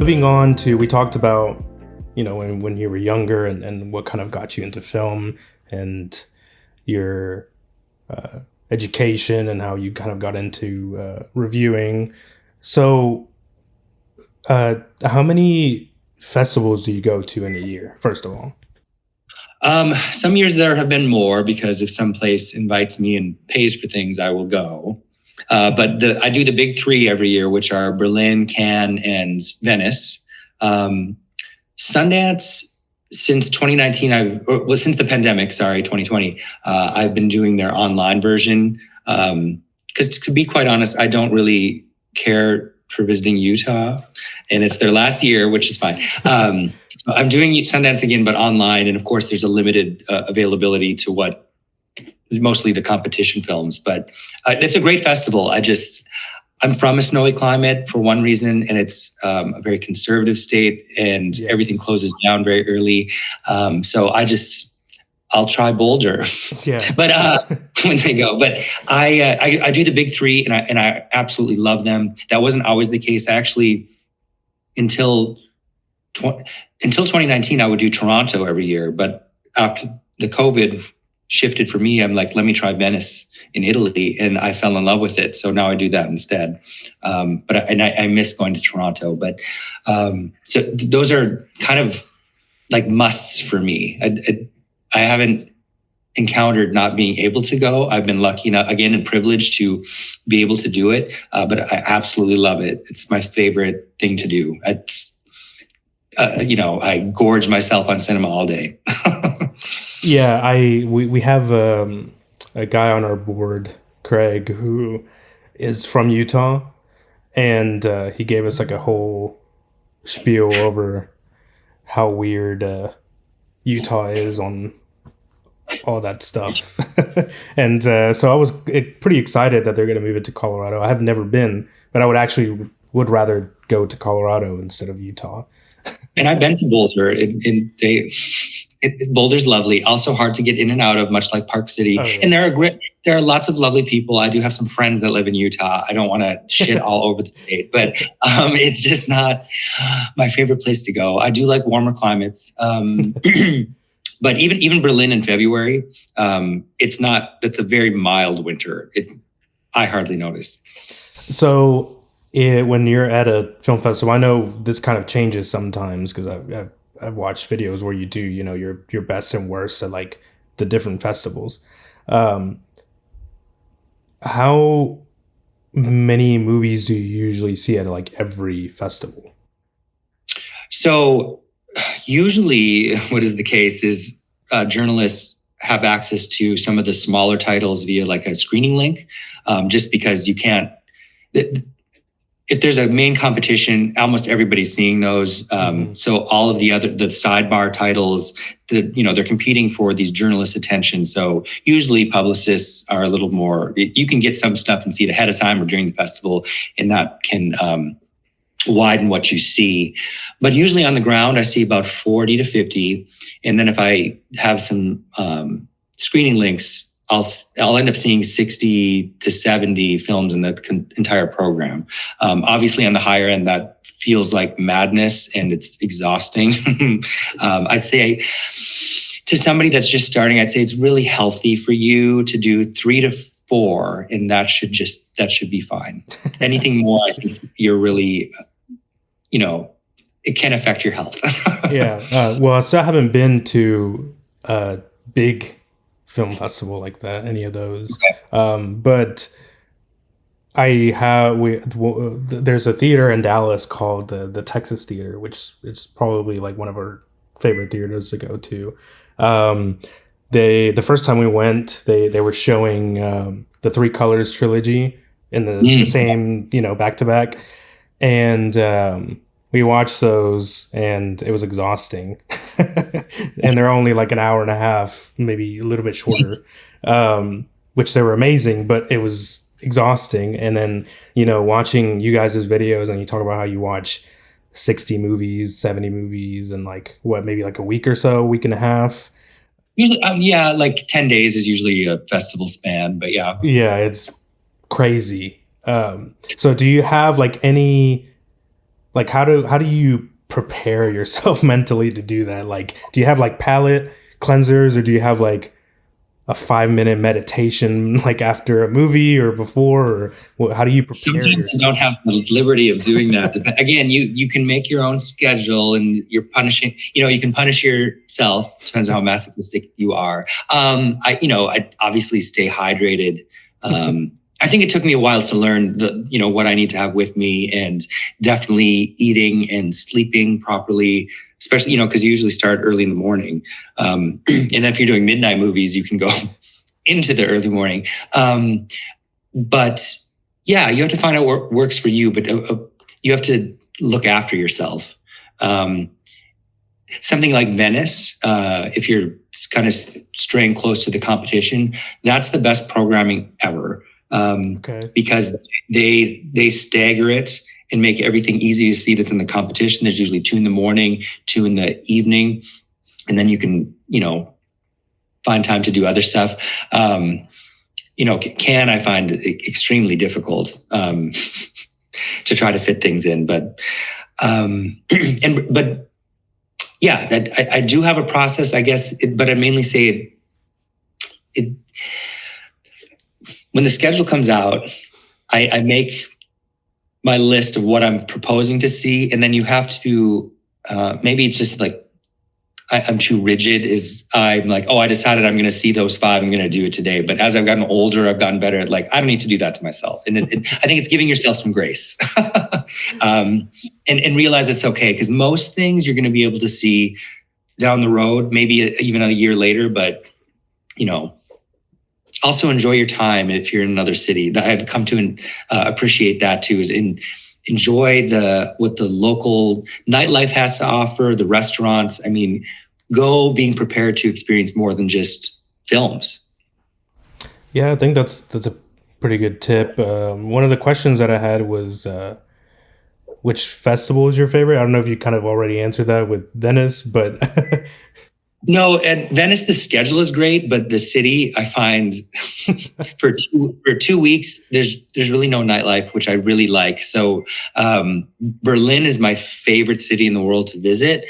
Moving on to, we talked about, when you were younger and what kind of got you into film and your education and how you kind of got into reviewing. So how many festivals do you go to in a year, first of all? Some years there have been more because if some place invites me and pays for things, I will go. But I do the big three every year, which are Berlin, Cannes, and Venice. Sundance, since 2019, since the pandemic, 2020, I've been doing their online version. Because to be quite honest, I don't really care for visiting Utah, and it's their last year, which is fine. So I'm doing Sundance again, but online. And of course, there's a limited availability to mostly the competition films, but it's a great festival. I'm from a snowy climate for one reason, and it's a very conservative state, and yes, everything closes down very early. So I'll try Boulder, yeah. But when they go, but I do the big three, and I absolutely love them. That wasn't always the case. Actually, until 2019, I would do Toronto every year, but after the COVID shifted for me, I'm like, let me try Venice in Italy, and I fell in love with it. So now I do that instead. But I miss going to Toronto. But so those are kind of like musts for me. I haven't encountered not being able to go. I've been lucky enough, again, and privileged to be able to do it. But I absolutely love it. It's my favorite thing to do. I gorge myself on cinema all day. Yeah, we have a guy on our board, Craig, who is from Utah, and he gave us like a whole spiel over how weird Utah is on all that stuff. And so I was pretty excited that they're going to move it to Colorado. I have never been, but I would rather go to Colorado instead of Utah. And I've been to Boulder, and Boulder's lovely. Also hard to get in and out of, much like Park City. Oh, yeah. And there are lots of lovely people. I do have some friends that live in Utah. I don't want to shit all over the state, but it's just not my favorite place to go. I do like warmer climates. But even Berlin in February, it's a very mild winter. I hardly notice. So when you're at a film festival, I know this kind of changes sometimes because I've watched videos where you do, your best and worst at like the different festivals. How many movies do you usually see at like every festival? So usually what is the case is journalists have access to some of the smaller titles via like a screening link, just because you can't... If there's a main competition, almost everybody's seeing those. So all of the sidebar titles, they're competing for these journalists' attention. So usually publicists are a little more, you can get some stuff and see it ahead of time or during the festival, and that can widen what you see. But usually on the ground, I see about 40 to 50. And then if I have some screening links, I'll end up seeing 60 to 70 films in the entire program. Obviously, on the higher end, that feels like madness and it's exhausting. I'd say to somebody that's just starting, I'd say it's really healthy for you to do 3 to 4, and that should be fine. Anything more, I think you're really, it can affect your health. Yeah. Well, I still haven't been to a big film festival like that, any of those. Okay. But there's a theater in Dallas called the Texas Theater, which is probably like one of our favorite theaters to go to. The first time we went, they were showing the Three Colors trilogy in the same, back to back. And we watched those, and it was exhausting. And they're only like an hour and a half, maybe a little bit shorter, which they were amazing, but it was exhausting. And then, watching you guys' videos, and you talk about how you watch 60 movies, 70 movies, and like maybe like a week or so, week and a half. Usually, like 10 days is usually a festival span, but yeah. Yeah, it's crazy. So do you have like any like how do you prepare yourself mentally to do that? Like, do you have like palate cleansers, or do you have like a 5 minute meditation like after a movie or before, or how do you prepare Sometimes you yourself? don't have the liberty of doing that. Again, you can make your own schedule, and you're punishing. You can punish yourself. Depends on how masochistic you are. I obviously stay hydrated. I think it took me a while to learn what I need to have with me, and definitely eating and sleeping properly. Especially because you usually start early in the morning, and if you're doing midnight movies, you can go into the early morning. But yeah, you have to find out what works for you, but you have to look after yourself. Something like Venice, if you're kind of straying close to the competition, that's the best programming ever, Okay. because they stagger it and make everything easy to see that's in the competition. There's usually 2 in the morning, 2 in the evening, and then you can find time to do other stuff. Can I find it extremely difficult to try to fit things in, but yeah, I do have a process, I guess, but I mainly say it when the schedule comes out, I make my list of what I'm proposing to see, and then you have to maybe it's just like I'm too rigid. I'm like, oh, I decided I'm going to see those 5. I'm going to do it today. But as I've gotten older, I've gotten better at I don't need to do that to myself. And I think it's giving yourself some grace, and realize it's okay, because most things you're going to be able to see down the road, maybe even a year later. But also enjoy your time if you're in another city. I've come to appreciate that too. Enjoy what the local nightlife has to offer, the restaurants. I mean, go being prepared to experience more than just films. Yeah, I think that's a pretty good tip. One of the questions that I had was, which festival is your favorite? I don't know if you kind of already answered that with Venice, but No, at Venice, the schedule is great, but the city, I find for 2 weeks, there's really no nightlife, which I really like. So Berlin is my favorite city in the world to visit.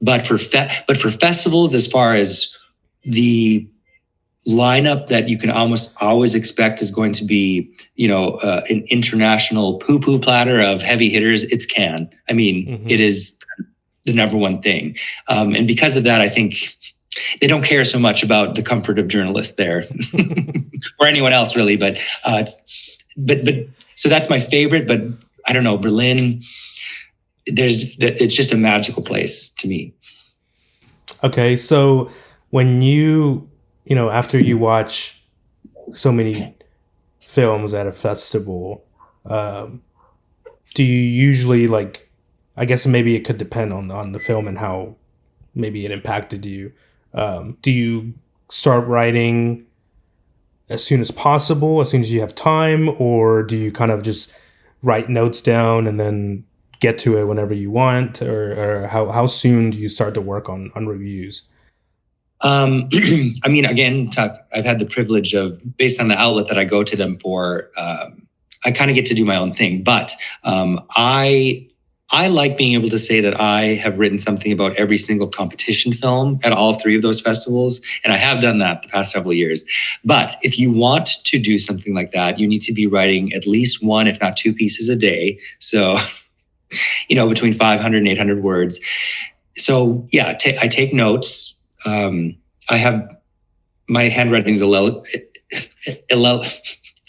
But for festivals, as far as the lineup that you can almost always expect is going to be, an international poo-poo platter of heavy hitters, it's Cannes. I mean, It is the number one thing. And because of that, I think they don't care so much about the comfort of journalists there or anyone else really. But so that's my favorite. But I don't know, Berlin, it's just a magical place to me. okay. So when after you watch so many films at a festival, do you usually I guess maybe it could depend on the film and how maybe it impacted you. Do you start writing as soon as possible, as soon as you have time, or do you kind of just write notes down and then get to it whenever you want, or how soon do you start to work on reviews? I mean, again, Tuck, I've had the privilege of, based on the outlet that I go to them for, I kind of get to do my own thing. But I like being able to say that I have written something about every single competition film at all 3 of those festivals. And I have done that the past several years. But if you want to do something like that, you need to be writing at least 1, if not 2 pieces a day. So, between 500 and 800 words. So yeah, I take notes. I have, my handwriting is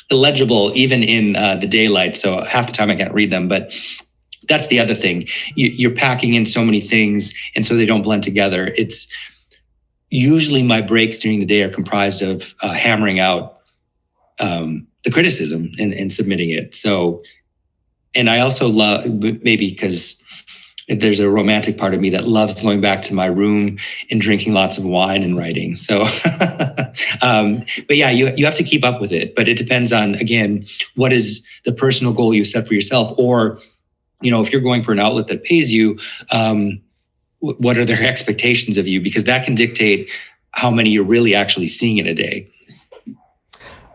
illegible even in the daylight. So half the time I can't read them, but that's the other thing. You're packing in so many things, and so they don't blend together. It's usually my breaks during the day are comprised of hammering out the criticism and submitting it. So, and I also love, maybe because there's a romantic part of me that loves going back to my room and drinking lots of wine and writing. So, but yeah, you have to keep up with it. But it depends on, again, what is the personal goal you set for yourself, or if you're going for an outlet that pays you, what are their expectations of you? Because that can dictate how many you're really actually seeing in a day.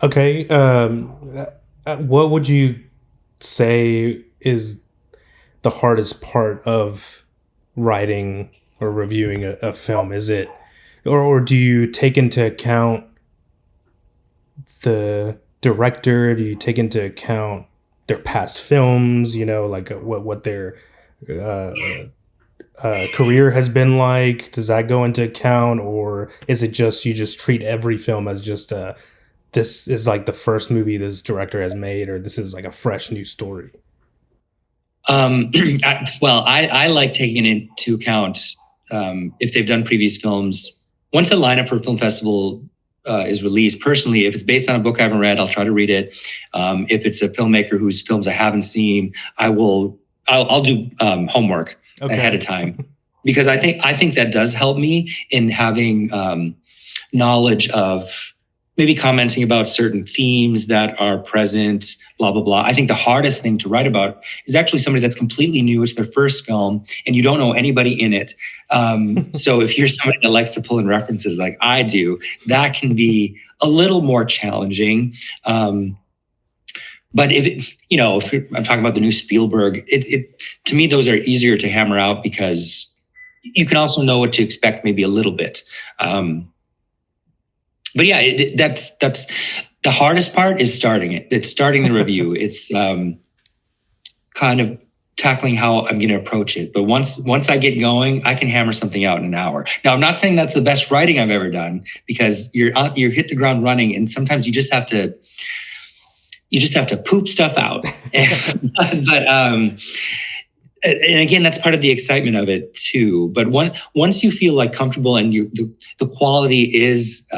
Okay. What would you say is the hardest part of writing or reviewing a film? Is it, or do you take into account the director? Do you take into account their past films? Like what their uh, career has been like? Does that go into account, or is it just you just treat every film as just this is like the first movie this director has made, or this is like a fresh new story? I like taking into account if they've done previous films. Once a lineup for a film festival is released, personally, if it's based on a book I haven't read, I'll try to read it. If it's a filmmaker whose films I haven't seen, I'll do homework ahead of time, because I think that does help me in having knowledge of maybe commenting about certain themes that are present, blah, blah, blah. I think the hardest thing to write about is actually somebody that's completely new. It's their first film and you don't know anybody in it. So if you're somebody that likes to pull in references like I do, that can be a little more challenging. But if I'm talking about the new Spielberg, to me, those are easier to hammer out because you can also know what to expect maybe a little bit. But yeah, that's the hardest part is starting it. It's starting the review. It's kind of tackling how I'm going to approach it. But once I get going, I can hammer something out in an hour. Now, I'm not saying that's the best writing I've ever done, because you hit the ground running, and sometimes you just have to poop stuff out. But and again, that's part of the excitement of it too. But once you feel like comfortable and the quality is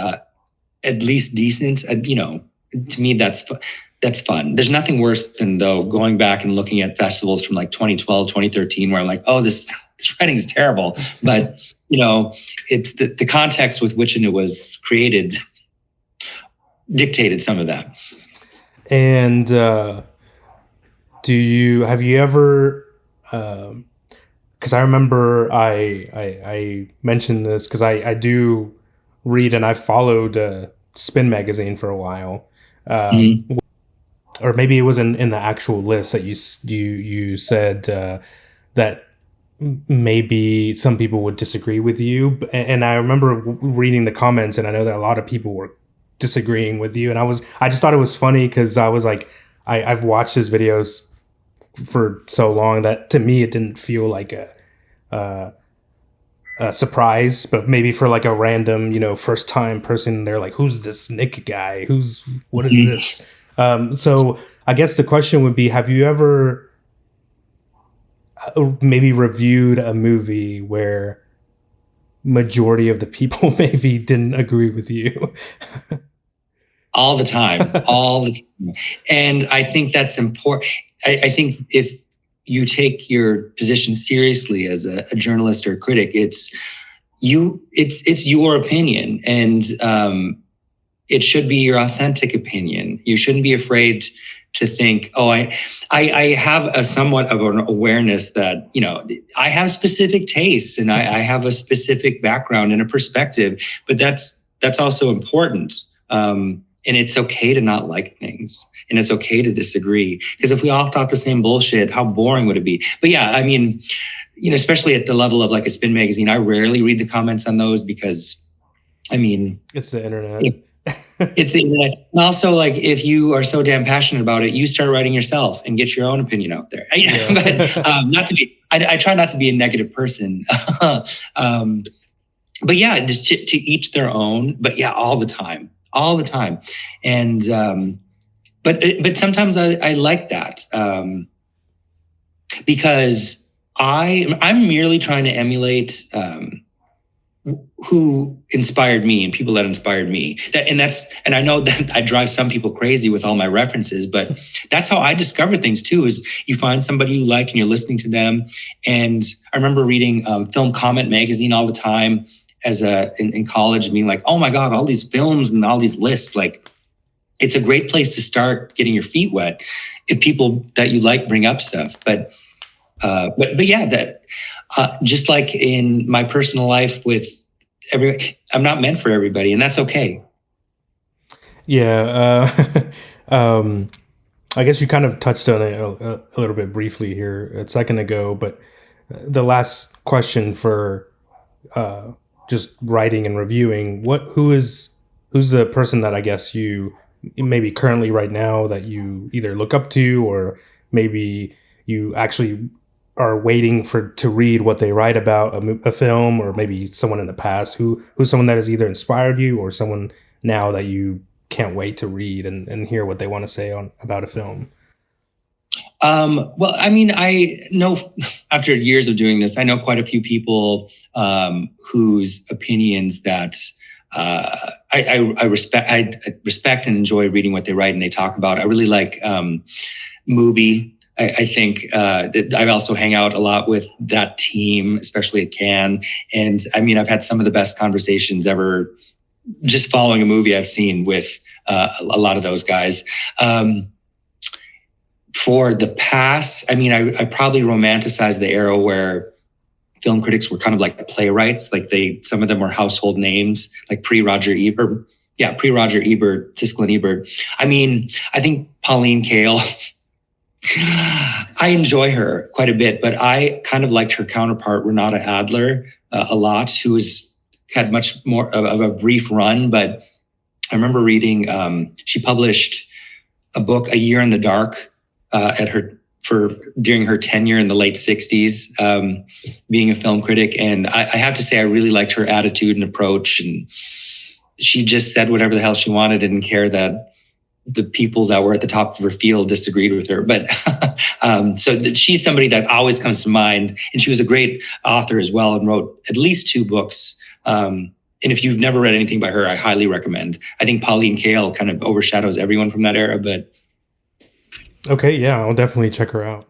at least decent, to me, that's fun. There's nothing worse than, though, going back and looking at festivals from like 2012, 2013, where I'm like, oh, this writing is terrible. But, it's the context with which it was created dictated some of that. And have you ever, because I remember I mentioned this because I do read, and I followed Spin Magazine for a while. Or maybe it was in the actual list that you said that maybe some people would disagree with you. And I remember reading the comments, and I know that a lot of people were disagreeing with you. And I just thought it was funny because I was like, I've watched his videos for so long that to me it didn't feel like a surprise, but maybe for like a random, first time person, they're like, who's this Nick guy? What is this? So I guess the question would be, have you ever maybe reviewed a movie where majority of the people maybe didn't agree with you? All the time. And I think that's important. I think if you take your position seriously as a journalist or a critic, it's your opinion, and it should be your authentic opinion. You shouldn't be afraid to think, oh, I have a somewhat of an awareness that, I have specific tastes and I have a specific background and a perspective, but that's also important. And it's okay to not like things, and it's okay to disagree, because if we all thought the same bullshit, how boring would it be? But yeah, I mean, especially at the level of like a Spin Magazine, I rarely read the comments on those because, I mean, it's the internet. It's the internet. And also, like, if you are so damn passionate about it, you start writing yourself and get your own opinion out there. Yeah. But I try not to be a negative person. But yeah, just to each their own. But yeah, all the time. And but sometimes I like that because I'm merely trying to emulate who inspired me and people that inspired me. And I know that I drive some people crazy with all my references, but that's how I discover things too, is you find somebody you like and you're listening to them. And I remember reading Film Comment magazine all the time in college, being like, oh my God, all these films and all these lists, like, it's a great place to start getting your feet wet if people that you like bring up stuff. But yeah, that just like in my personal life with I'm not meant for everybody, and that's okay. Yeah. I guess you kind of touched on it a little bit briefly here a second ago, but the last question for uh, just writing and reviewing, who's the person that I guess you maybe currently right now that you either look up to, or maybe you actually are waiting for to read what they write about a film, or maybe someone in the past who's someone that has either inspired you, or someone now that you can't wait to read and hear what they want to say on about a film. Well, I mean, I know after years of doing this, I know quite a few people whose opinions that I respect. I respect and enjoy reading what they write and they talk about. I really like Mubi. I think that I also hang out a lot with that team, especially at Cannes. And I mean, I've had some of the best conversations ever just following a movie I've seen with a lot of those guys. For the past, I mean, I probably romanticized the era where film critics were kind of like playwrights. Like some of them were household names, like pre-Roger Ebert. Yeah, pre-Roger Ebert, Siskel and Ebert. I mean, I think Pauline Kael, I enjoy her quite a bit, but I kind of liked her counterpart, Renata Adler, a lot, who had much more of a brief run. But I remember reading, she published a book, A Year in the Dark, during her tenure in the late 60s, being a film critic. And I have to say, I really liked her attitude and approach. And she just said whatever the hell she wanted, didn't care that the people that were at the top of her field disagreed with her. But so she's somebody that always comes to mind. And she was a great author as well and wrote at least 2 books. And if you've never read anything by her, I highly recommend. I think Pauline Kael kind of overshadows everyone from that era, but Okay, yeah, I'll definitely check her out.